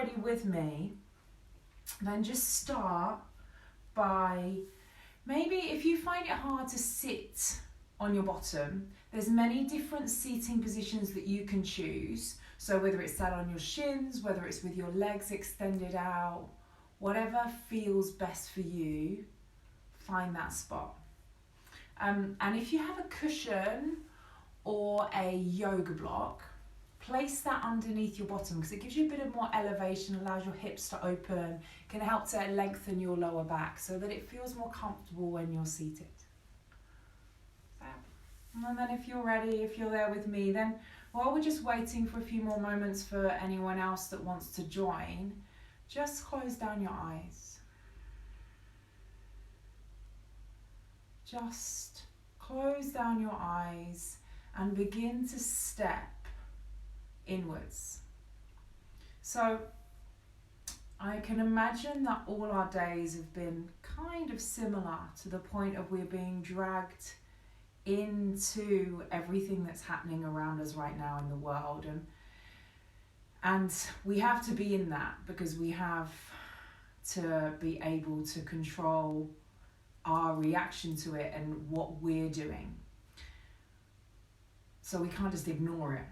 ready with me, then just start by, maybe if you find it hard to sit on your bottom, there's many different seating positions that you can choose. So whether it's sat on your shins, whether it's with your legs extended out, whatever feels best for you, find that spot. And if you have a cushion or a yoga block, place that underneath your bottom because it gives you a bit of more elevation, allows your hips to open, can help to lengthen your lower back so that it feels more comfortable when you're seated. And then if you're ready, if you're there with me, then while we're just waiting for a few more moments for anyone else that wants to join, just close down your eyes. Just close down your eyes and begin to step inwards. So I can imagine that all our days have been kind of similar to the point of we're being dragged into everything that's happening around us right now in the world, and we have to be in that because we have to be able to control our reaction to it and what we're doing. So we can't just ignore it,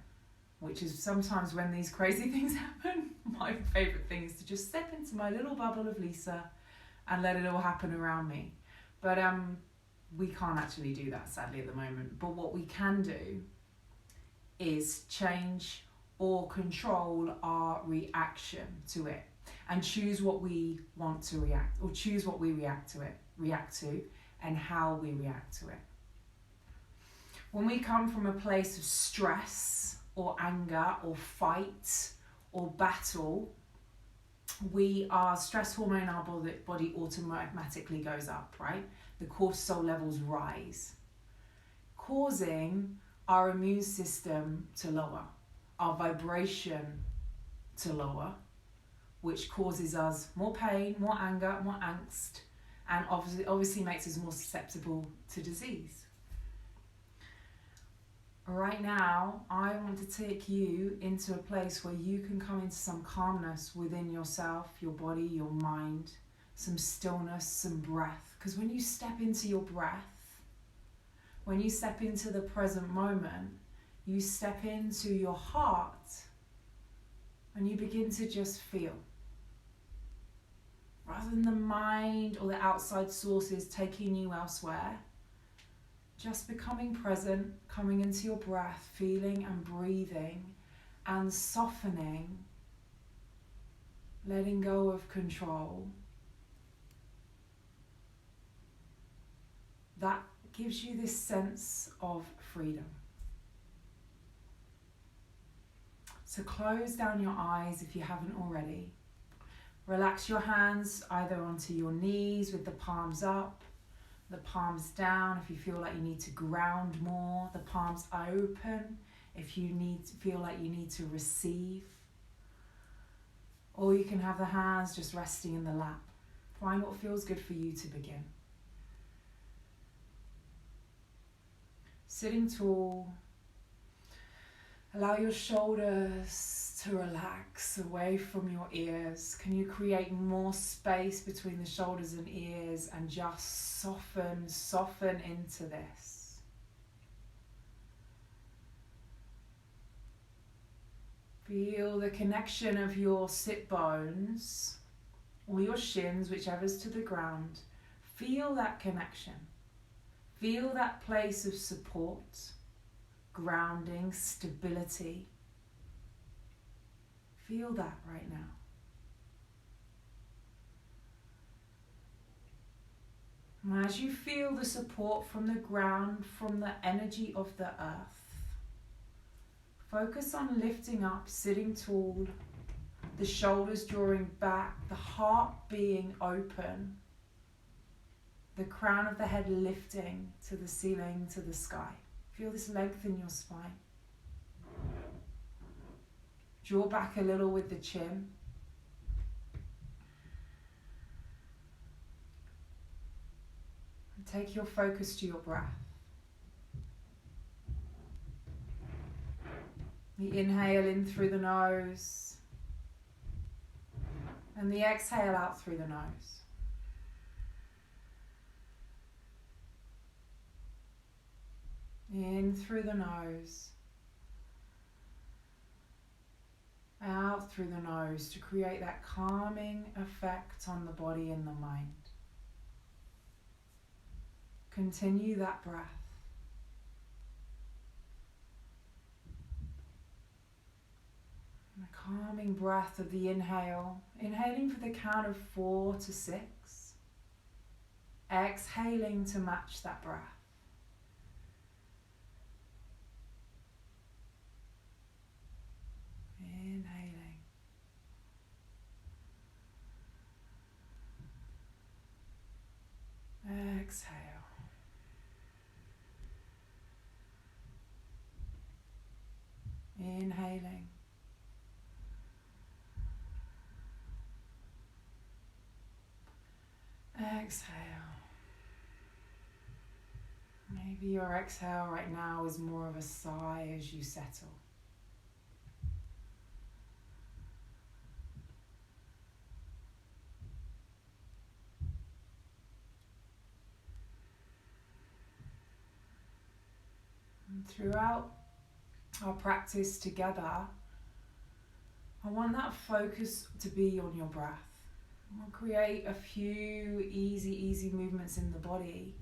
which is sometimes when these crazy things happen, my favourite thing is to just step into my little bubble of Lisa and let it all happen around me. But we can't actually do that, sadly, at the moment. But what we can do is change or control our reaction to it and choose what we want to react, or choose what we react to and how we react to it. When we come from a place of stress or anger or fight or battle, our stress hormone in our body automatically goes up, right? The cortisol levels rise, causing our immune system to lower, our vibration to lower, which causes us more pain, more anger, more angst, and obviously makes us more susceptible to disease. Right now, I want to take you into a place where you can come into some calmness within yourself, your body, your mind, some stillness, some breath. Because when you step into your breath, when you step into the present moment, you step into your heart and you begin to just feel. Rather than the mind or the outside sources taking you elsewhere, just becoming present, coming into your breath, feeling and breathing and softening, letting go of control. That gives you this sense of freedom. So close down your eyes if you haven't already. Relax your hands either onto your knees with the palms up, the palms down if you feel like you need to ground more, the palms open if you feel like you need to receive. Or you can have the hands just resting in the lap. Find what feels good for you to begin. Sitting tall, allow your shoulders to relax away from your ears. Can you create more space between the shoulders and ears and just soften into this? Feel the connection of your sit bones or your shins, whichever's to the ground. Feel that connection. Feel that place of support, grounding, stability. Feel that right now. And as you feel the support from the ground, from the energy of the earth, focus on lifting up, sitting tall, the shoulders drawing back, the heart being open, the crown of the head lifting to the ceiling, to the sky. Feel this length in your spine. Draw back a little with the chin. And take your focus to your breath. You inhale in through the nose. And the exhale out through the nose. In through the nose. Out through the nose to create that calming effect on the body and the mind. Continue that breath. And a calming breath of the inhale. Inhaling for the count of 4 to 6. Exhaling to match that breath. Inhaling. Exhale. Inhaling. Exhale. Maybe your exhale right now is more of a sigh as you settle. And throughout our practice together, I want that focus to be on your breath. We'll create a few easy movements in the body,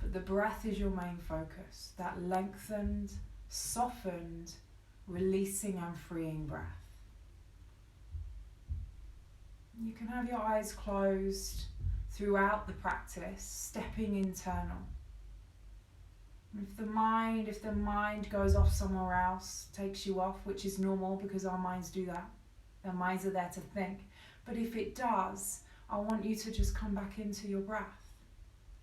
but the breath is your main focus. That lengthened, softened, releasing and freeing breath. You can have your eyes closed throughout the practice, stepping internal. If the mind goes off somewhere else, takes you off, which is normal because our minds do that. Our minds are there to think. But if it does, I want you to just come back into your breath,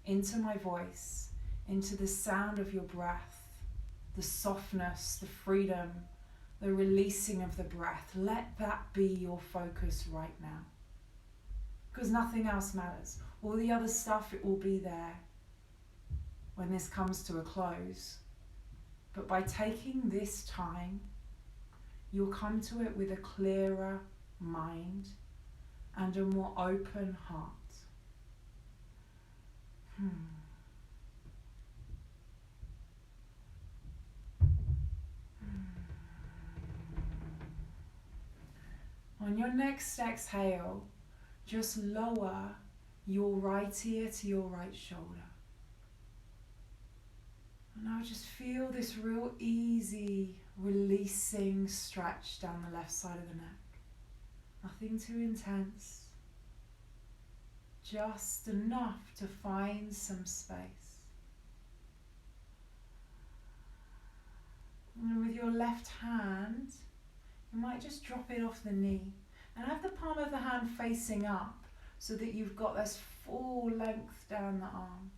into my voice, into the sound of your breath, the softness, the freedom, the releasing of the breath. Let that be your focus right now. Because nothing else matters. All the other stuff, it will be there when this comes to a close. But by taking this time, you'll come to it with a clearer mind and a more open heart. On your next exhale, just lower your right ear to your right shoulder. And now just feel this real easy releasing stretch down the left side of the neck. Nothing too intense. Just enough to find some space. And with your left hand, you might just drop it off the knee and have the palm of the hand facing up so that you've got this full length down the arm.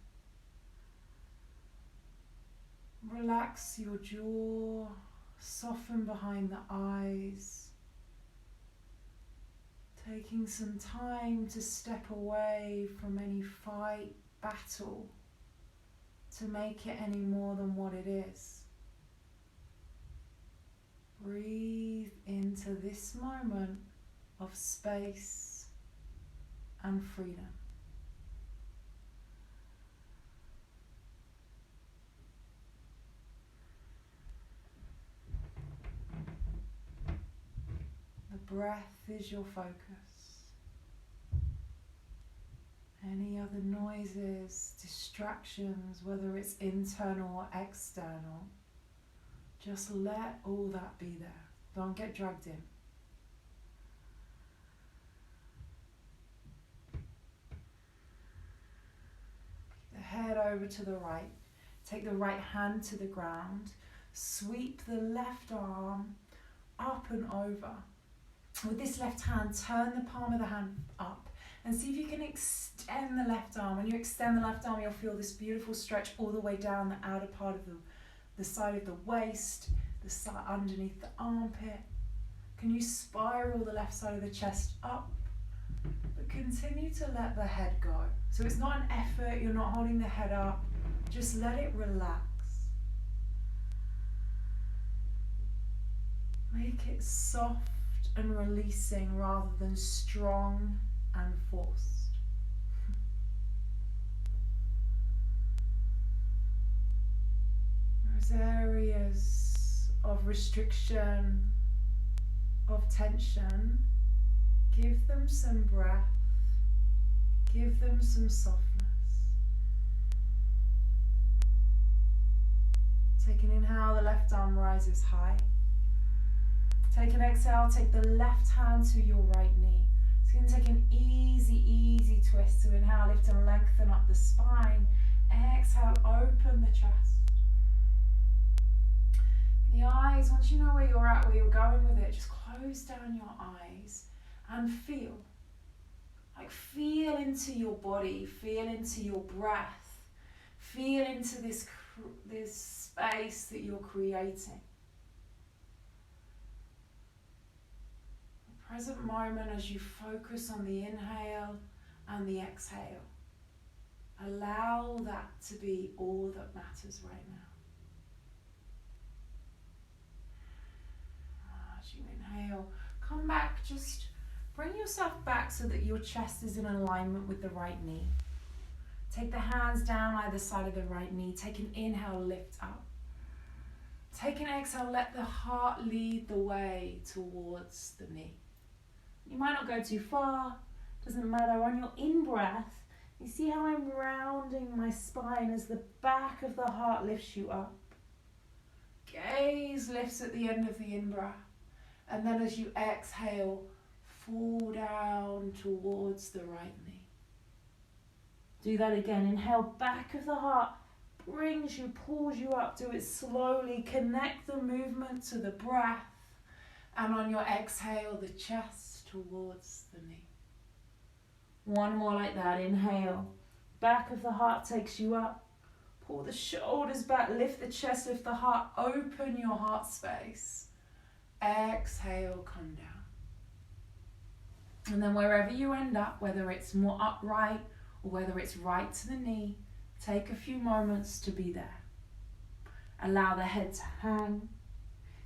Relax your jaw, soften behind the eyes. Taking some time to step away from any fight, battle, to make it any more than what it is. Breathe into this moment of space and freedom. The breath is your focus. Any other noises, distractions, whether it's internal or external, just let all that be there. Don't get dragged in. The head over to the right. Take the right hand to the ground. Sweep the left arm up and over. With this left hand, turn the palm of the hand up and see if you can extend the left arm. When you extend the left arm, you'll feel this beautiful stretch all the way down the outer part of the side of the waist, the side underneath the armpit. Can you spiral the left side of the chest up? But continue to let the head go. So it's not an effort, you're not holding the head up. Just let it relax. Make it soft and releasing rather than strong and forced. Those areas of restriction, of tension, give them some breath, give them some softness. Take an inhale, the left arm rises high. Take an exhale, take the left hand to your right knee. It's going to take an easy twist. So inhale, lift and lengthen up the spine. Exhale, open the chest. The eyes, once you know where you're at, where you're going with it, just close down your eyes and feel. Like feel into your body, feel into your breath, feel into this space that you're creating. The present moment as you focus on the inhale and the exhale. Allow that to be all that matters right now. As you inhale, come back, just bring yourself back so that your chest is in alignment with the right knee. Take the hands down either side of the right knee. Take an inhale, lift up. Take an exhale, let the heart lead the way towards the knee. You might not go too far, doesn't matter. On your in-breath, you see how I'm rounding my spine as the back of the heart lifts you up. Gaze lifts at the end of the in-breath. And then as you exhale, fall down towards the right knee. Do that again. Inhale, back of the heart brings you, pulls you up. Do it slowly. Connect the movement to the breath. And on your exhale, the chest towards the knee. One more like that. Inhale, back of the heart takes you up. Pull the shoulders back, lift the chest, lift the heart, open your heart space. Exhale, come down. And then wherever you end up, whether it's more upright or whether it's right to the knee, take a few moments to be there. Allow the head to hang.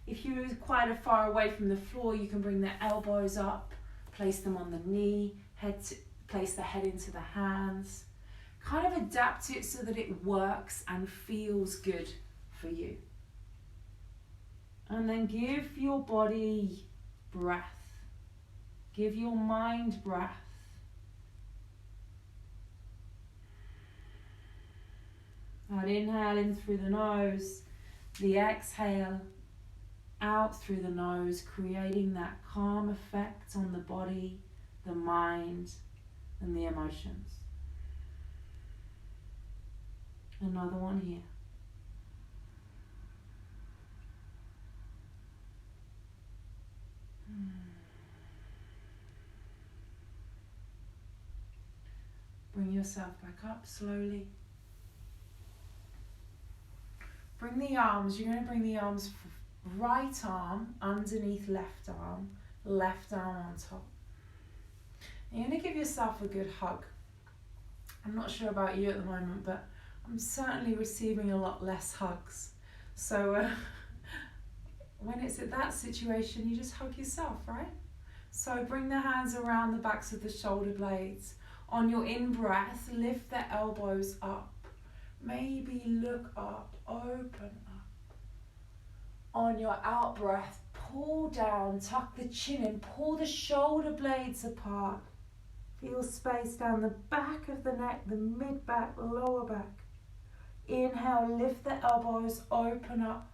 If you're quite far away from the floor, you can bring the elbows up, place them on the knee, place the head into the hands. Kind of adapt it so that it works and feels good for you. And then give your body breath. Give your mind breath. That inhale in through the nose, the exhale out through the nose, creating that calm effect on the body, the mind, and the emotions. Another one here. Bring yourself back up slowly. Bring the arms, you're going to bring the arms right arm underneath left arm on top. And you're going to give yourself a good hug. I'm not sure about you at the moment, but I'm certainly receiving a lot less hugs. So when it's at that situation, you just hug yourself, right? So bring the hands around the backs of the shoulder blades. On your in-breath, lift the elbows up. Maybe look up, open up. On your out-breath, pull down, tuck the chin in, pull the shoulder blades apart. Feel space down the back of the neck, the mid-back, lower back. Inhale, lift the elbows, open up.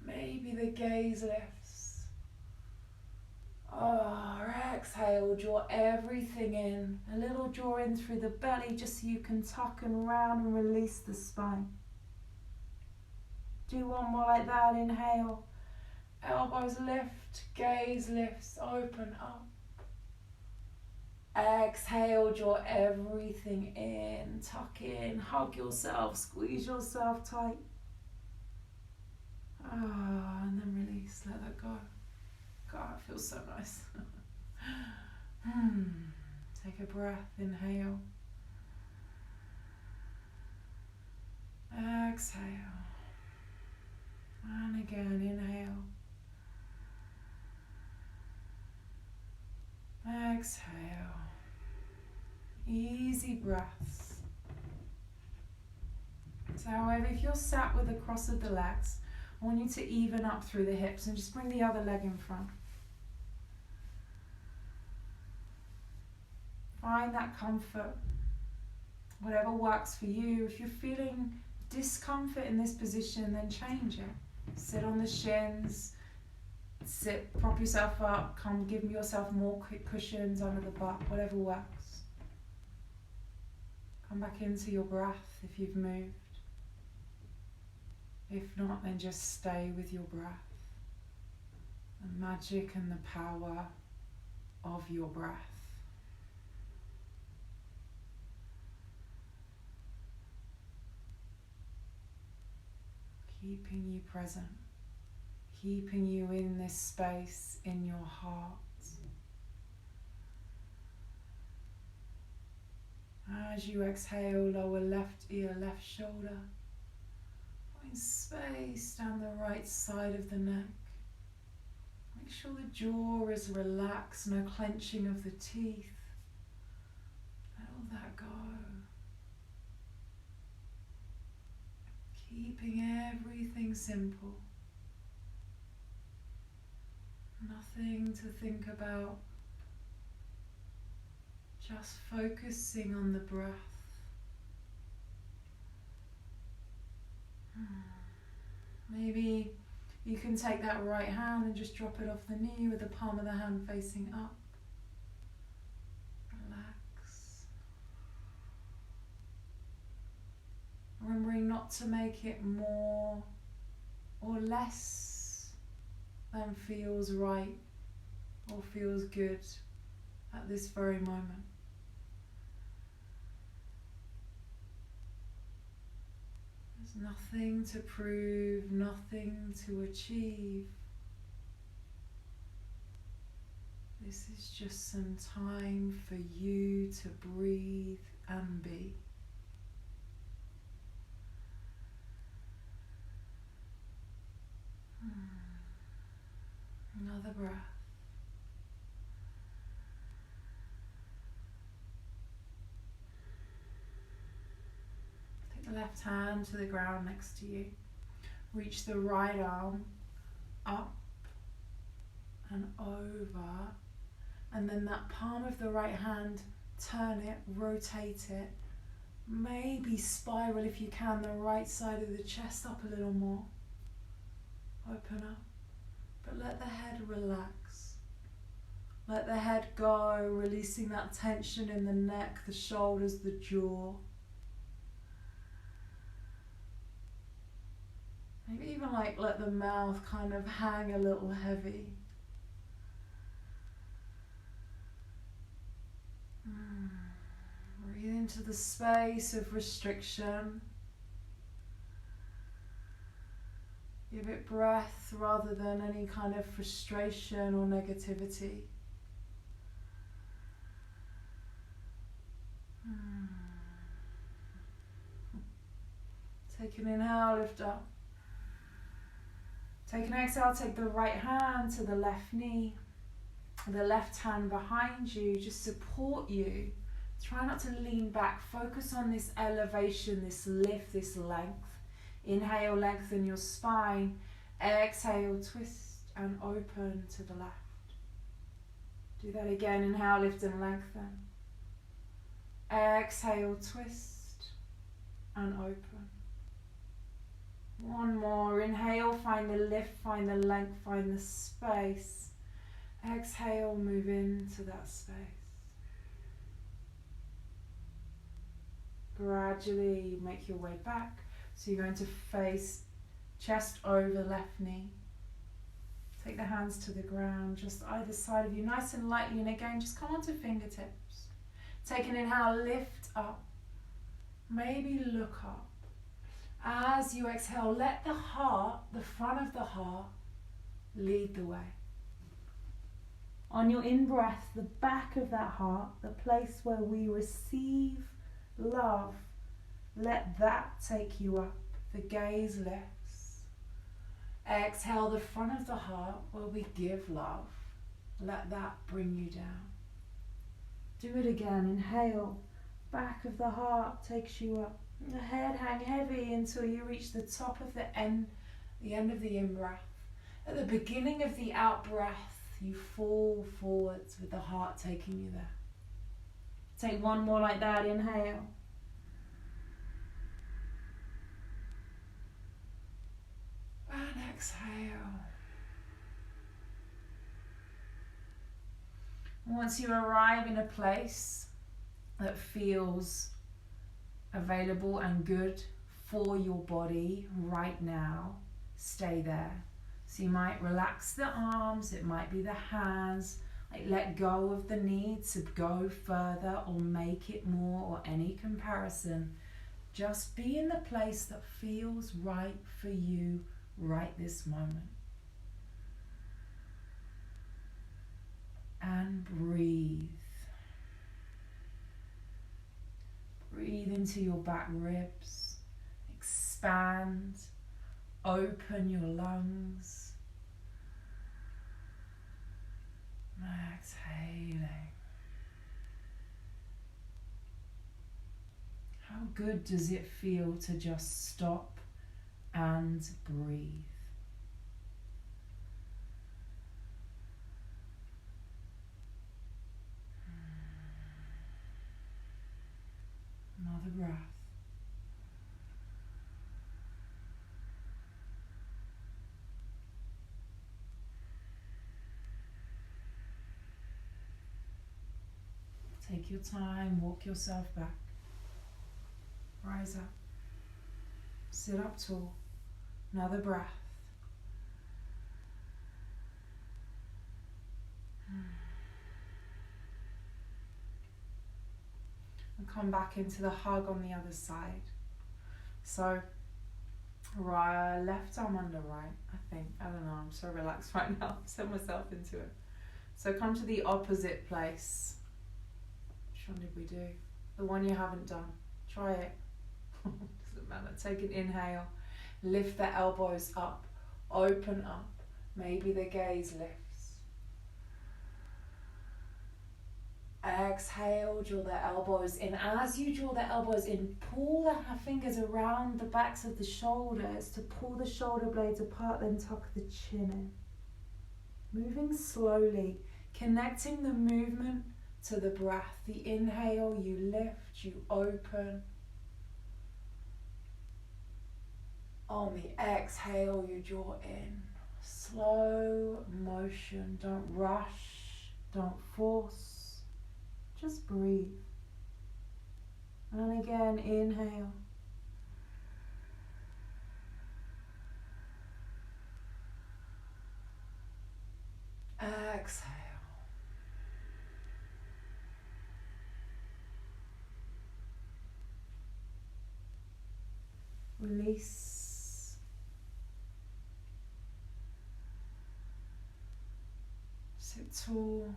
Maybe the gaze lifts. Exhale, draw everything in. A little draw in through the belly just so you can tuck and round and release the spine. Do one more like that. Inhale. Elbows lift, gaze lifts, open up. Exhale, draw everything in, tuck in, hug yourself, squeeze yourself tight. And then release, let that go. God, it feels so nice. Take a breath, inhale. Exhale. And again, inhale. Exhale. Easy breaths. So however, if you're sat with the cross of the legs, I want you to even up through the hips and just bring the other leg in front. Find that comfort, whatever works for you. If you're feeling discomfort in this position, then change it. Sit on the shins, prop yourself up, give yourself more quick cushions under the butt, whatever works. Come back into your breath if you've moved. If not, then just stay with your breath. The magic and the power of your breath. Keeping you present, keeping you in this space in your heart. As you exhale, lower left ear, left shoulder. Find space down the right side of the neck. Make sure the jaw is relaxed, no clenching of the teeth. Let all that go. Keeping everything simple. Nothing to think about. Just focusing on the breath. Maybe you can take that right hand and just drop it off the knee with the palm of the hand facing up. Relax. Remembering not to make it more or less than feels right or feels good at this very moment. There's nothing to prove, nothing to achieve. This is just some time for you to breathe and be. Another breath. Take the left hand to the ground next to you. Reach the right arm up and over. And then that palm of the right hand, turn it, rotate it. Maybe spiral if you can the right side of the chest up a little more. Open up. But let the head relax. Let the head go, releasing that tension in the neck, the shoulders, the jaw. Maybe even let the mouth kind of hang a little heavy. Breathe into the space of restriction. Give it breath rather than any kind of frustration or negativity. Take an inhale, lift up. Take an exhale, take the right hand to the left knee. The left hand behind you, just support you. Try not to lean back. Focus on this elevation, this lift, this length. Inhale, lengthen your spine. Exhale, twist and open to the left. Do that again. Inhale, lift and lengthen. Exhale, twist and open. One more. Inhale, find the lift, find the length, find the space. Exhale, move into that space. Gradually make your way back. So you're going to face chest over left knee. Take the hands to the ground, just either side of you, nice and lightly. And again, just come onto fingertips. Take an inhale, lift up. Maybe look up. As you exhale, let the heart, the front of the heart, lead the way. On your in-breath, the back of that heart, the place where we receive love, let that take you up. The gaze lifts. Exhale, the front of the heart where we give love. Let that bring you down. Do it again. Inhale. Back of the heart takes you up. The head hang heavy until you reach the top of the end of the in-breath. At the beginning of the out-breath, you fall forwards with the heart taking you there. Take one more like that. Inhale. And exhale. Once you arrive in a place that feels available and good for your body right now, stay there. So you might relax the arms, it might be the hands, like let go of the need to go further or make it more or any comparison. Just be in the place that feels right for you right this moment. And breathe. Breathe into your back ribs. Expand. Open your lungs. Exhaling. How good does it feel to just stop and breathe? Another breath. Take your time, walk yourself back. Rise up. Sit up tall. Another breath. And come back into the hug on the other side. So, right, left arm under right, I think. I don't know, I'm so relaxed right now. Set myself into it. So come to the opposite place. Which one did we do? The one you haven't done. Try it. Doesn't matter. Take an inhale. Lift the elbows up. Open up. Maybe the gaze lifts. Exhale, draw the elbows in. As you draw the elbows in, pull the fingers around the backs of the shoulders to pull the shoulder blades apart, then tuck the chin in. Moving slowly, connecting the movement to the breath. The inhale, you lift, you open. On the exhale, you draw in. Slow motion, don't rush, don't force. Just breathe. And again, inhale. Exhale. Release. Sit tall.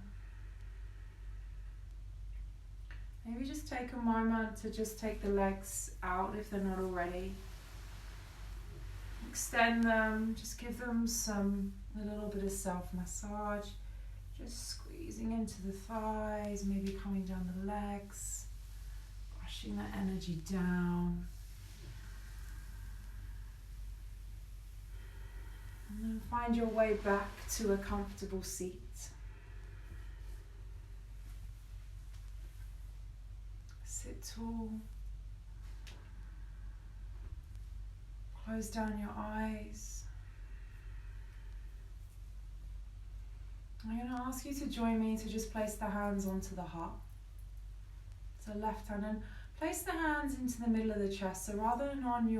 Maybe just take a moment to just take the legs out if they're not already. Extend them, just give them a little bit of self-massage. Just squeezing into the thighs, maybe coming down the legs, brushing that energy down. And then find your way back to a comfortable seat. Sit tall. Close down your eyes. I'm going to ask you to join me to just place the hands onto the heart. So left hand, and place the hands into the middle of the chest. So rather than onto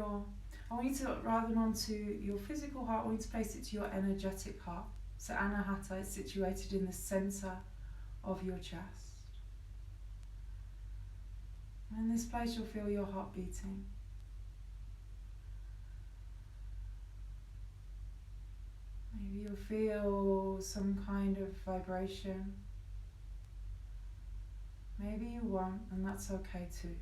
your physical heart, I want you to place it to your energetic heart. So Anahata is situated in the center of your chest. In this place, you'll feel your heart beating. Maybe you'll feel some kind of vibration. Maybe you won't, and that's okay too.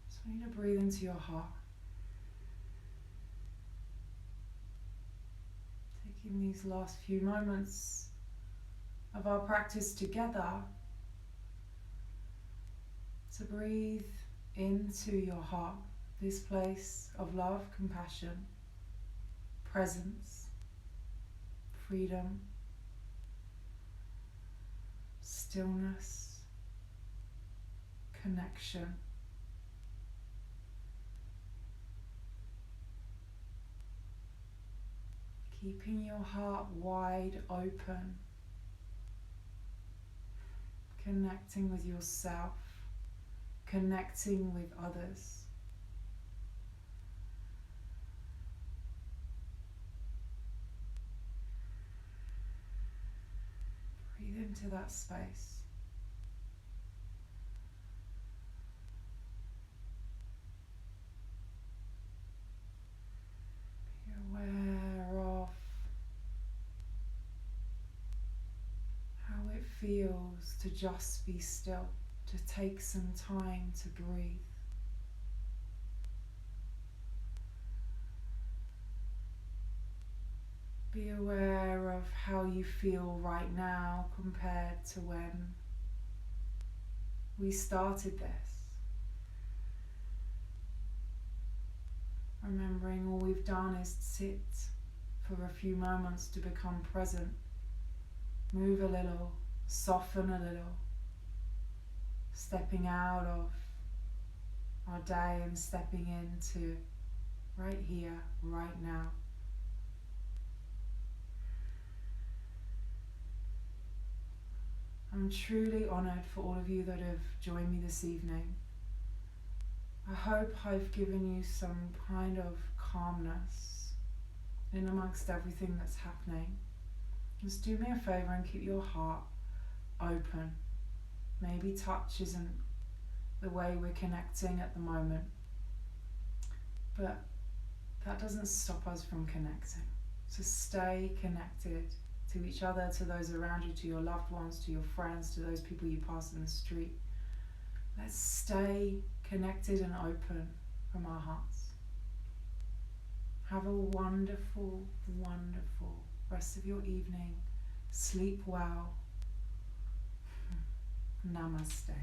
So I want you to breathe into your heart. Taking these last few moments of our practice together to breathe into your heart, this place of love, compassion, presence, freedom, stillness, connection. Keeping your heart wide open, connecting with yourself, connecting with others. Breathe into that space. Be aware of how it feels to just be still, to take some time to breathe. Be aware of how you feel right now compared to when we started this. Remembering all we've done is sit for a few moments to become present. Move a little, soften a little, stepping out of our day and stepping into right here, right now. I'm truly honoured for all of you that have joined me this evening. I hope I've given you some kind of calmness in amongst everything that's happening. Just do me a favour and keep your heart open. Maybe touch isn't the way we're connecting at the moment, but that doesn't stop us from connecting. So stay connected to each other, to those around you, to your loved ones, to your friends, to those people you pass in the street. Let's stay connected and open from our hearts. Have a wonderful, wonderful rest of your evening. Sleep well. Namaste.